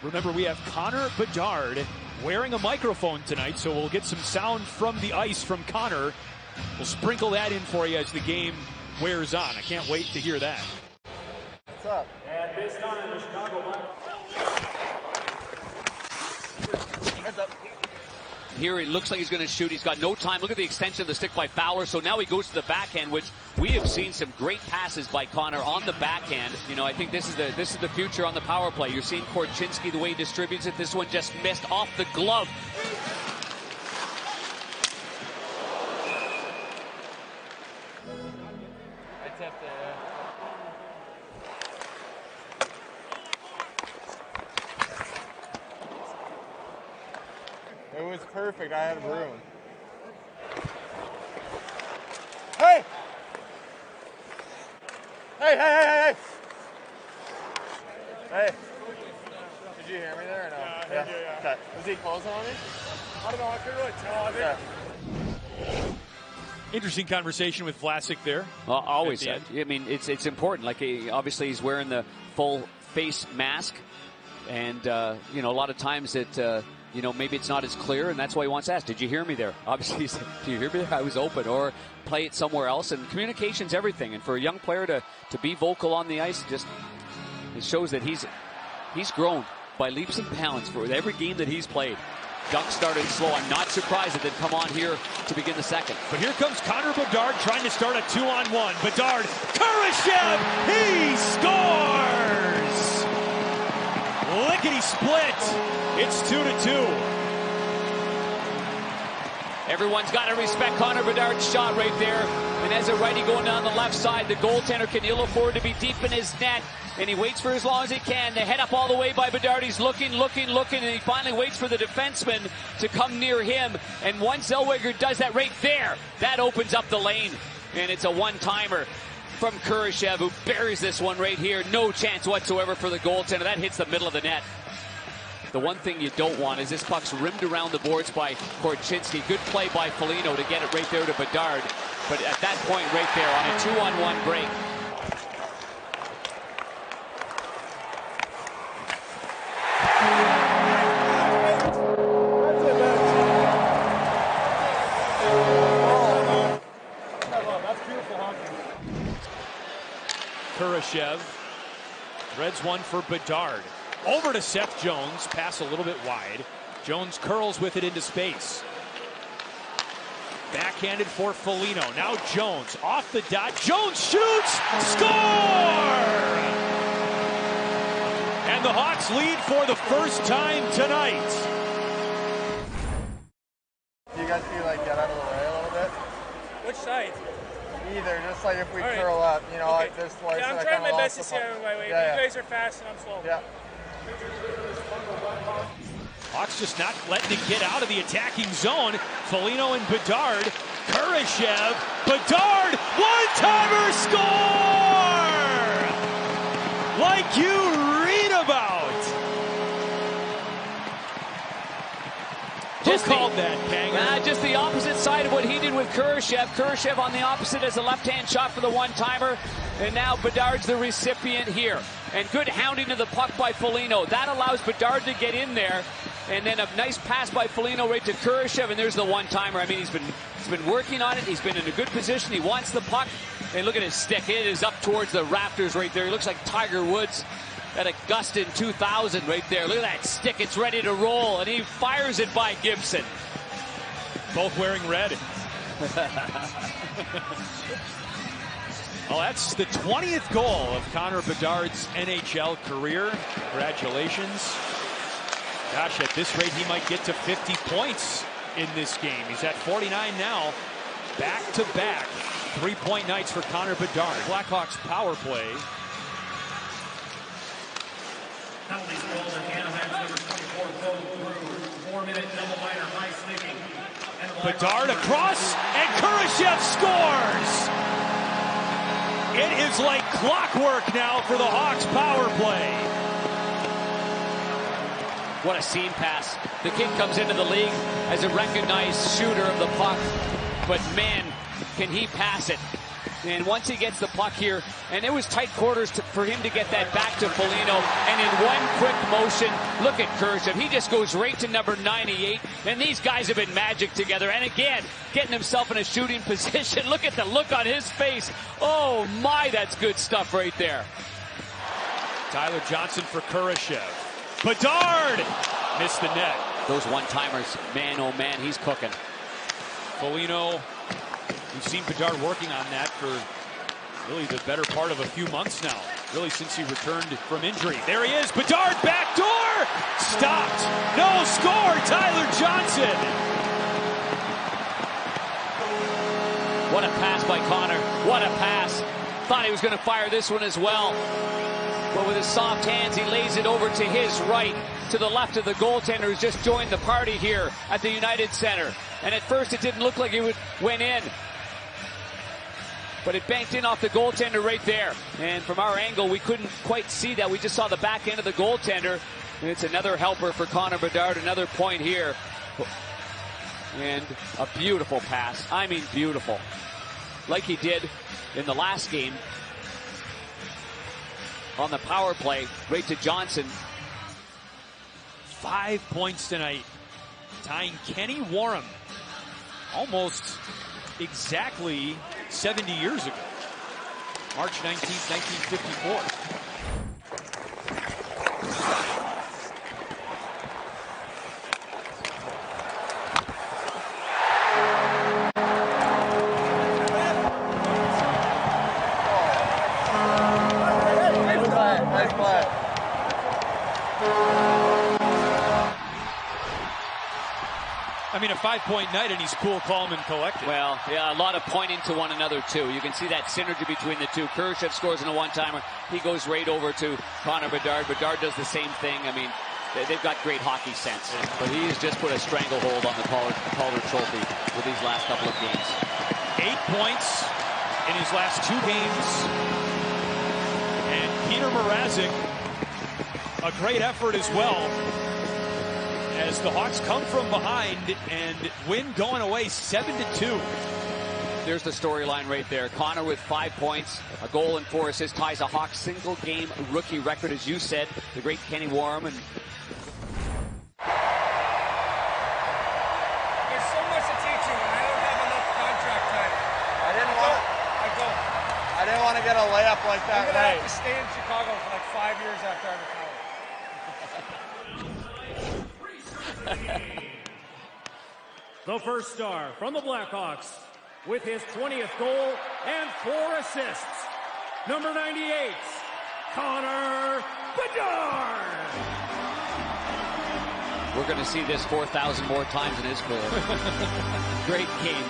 Remember, we have Connor Bedard wearing a microphone tonight, so we'll get some sound from the ice from Connor. We'll sprinkle that in for you as the game wears on. I can't wait to hear that. What's up? At this time, the Chicago Heads up. Here it looks like he's going to shoot. He's got no time. Look at the extension of the stick by Fowler. So now he goes to the backhand, which we have seen some great passes by Connor on the backhand. You know, I think this is the future on the power play. You're seeing Korchinski, the way he distributes it. This one just missed off the glove. It was perfect. I had room. Hey! Hey, hey, hey, hey, hey! Hey! Did you hear me there or no? Yeah, I heard you, yeah. Okay. Was he closing on me? I don't know. I couldn't really tell. I think. Interesting conversation with Vlasic there. Well, always. At the I mean, it's important. Like, obviously, he's wearing the full face mask, and you know, a lot of times it. You know, maybe it's not as clear, and that's why he wants to ask, did you hear me there? Obviously, he said, did you hear me there? I was open. Or play it somewhere else. And communication's everything. And for a young player to be vocal on the ice, it shows that he's grown by leaps and bounds for every game that he's played. Duck started slow. I'm not surprised that they'd come on here to begin the second. But here comes Connor Bedard trying to start a 2-on-1. Bedard, Kurashev, he scores! Lickety split. It's 2-2. Everyone's got to respect Connor Bedard's shot right there. And as a righty going down the left side, the goaltender can ill afford to be deep in his net. And he waits for as long as he can. The head up all the way by Bedard. He's looking, and he finally waits for the defenseman to come near him. And once Zellweger does that right there, that opens up the lane. And it's a one-timer from Kurashev, who buries this one right here. No chance whatsoever for the goaltender. That hits the middle of the net. The one thing you don't want is this puck's rimmed around the boards by Korchinski. Good play by Foligno to get it right there to Bedard. But at that point right there on a 2-on-1 break. That's beautiful hockey. Kurashev threads one for Bedard. Over to Seth Jones, pass a little bit wide. Jones curls with it into space. Backhanded for Foligno. Now Jones off the dot. Jones shoots, score! And the Hawks lead for the first time tonight. Do you guys feel like get out of the way a little bit? Which side? Either, just like if we All right. curl up, you know, Okay. like this twice. Yeah, I'm and I trying kinda my best lost to the stay puck. out of my way. Yeah, You guys are fast and I'm slow. yeah. Hawks just not letting it get out of the attacking zone. Foligno and Bedard. Kurashev. Bedard. One-timer score! Like you read about. Who called that, Panger? Just the opposite side of what he did with Kurashev. Kurashev on the opposite as a left-hand shot for the one-timer. And now Bedard's the recipient here. And good hounding of the puck by Foligno. That allows Bedard to get in there. And then a nice pass by Foligno right to Kurashev. And there's the one-timer. I mean, he's been working on it. He's been in a good position. He wants the puck. And look at his stick. It is up towards the rafters right there. He looks like Tiger Woods at Augusta in 2000 right there. Look at that stick. It's ready to roll. And he fires it by Gibson. Both wearing red. Well, that's the 20th goal of Connor Bedard's NHL career. Congratulations. Gosh, at this rate, he might get to 50 points in this game. He's at 49 now. Back-to-back three-point nights for Connor Bedard. Blackhawks power play. Penalties called on Anaheim's number 24 Bo Through. 4-minute double minor high sneaking. Bedard across, and Kurashev scores! It is like clockwork now for the Hawks power play. What a seam pass. The kid comes into the league as a recognized shooter of the puck. But man, can he pass it. And once he gets the puck here, and it was tight quarters for him to get that back to Foligno. And in one quick motion, look at Kurashev. He just goes right to number 98. And these guys have been magic together. And again, getting himself in a shooting position. Look at the look on his face. Oh my, that's good stuff right there. Tyler Johnson for Kurashev. Bedard missed the net. Those one-timers, man, oh man, he's cooking. Foligno, we've seen Bedard working on that for really the better part of a few months now. Really since he returned from injury. There he is, Bedard, back door! Stopped. No score, Tyler Johnson. What a pass by Connor. What a pass. Thought he was going to fire this one as well. But with his soft hands, he lays it over to his right, to the left of the goaltender who's just joined the party here at the United Center. And at first it didn't look like it went in. But it banked in off the goaltender right there. And from our angle, we couldn't quite see that. We just saw the back end of the goaltender. And it's another helper for Connor Bedard, another point here. And a beautiful pass. I mean, beautiful. Like he did in the last game. On the power play, right to Johnson. 5 points tonight, tying Kenny Warham almost exactly 70 years ago. March 19th, 1954. Nice play. I mean, a 5-point night, and he's cool, calm, and collected. Well, yeah, a lot of pointing to one another, too. You can see that synergy between the two. Kurashev scores in a one-timer. He goes right over to Connor Bedard. Bedard does the same thing. I mean, they've got great hockey sense. But he's just put a stranglehold on the Calder Trophy with these last couple of games. 8 points in his last 2 games. And Peter Mrazek, a great effort as well, as the Hawks come from behind and win going away 7-2. There's the storyline right there. Connor with 5 points, a goal and 4 assists, ties a Hawks single-game rookie record, as you said. The great Kenny Warham. And There's so much to teach you, and I don't have enough contract time. I didn't want to get a layup like I'm that going to night. have to stay in Chicago for like 5 years after I retire. The first star from the Blackhawks with his 20th goal and 4 assists. Number 98, Connor Bedard. we're going to see this 4,000 more times in his career. Great game.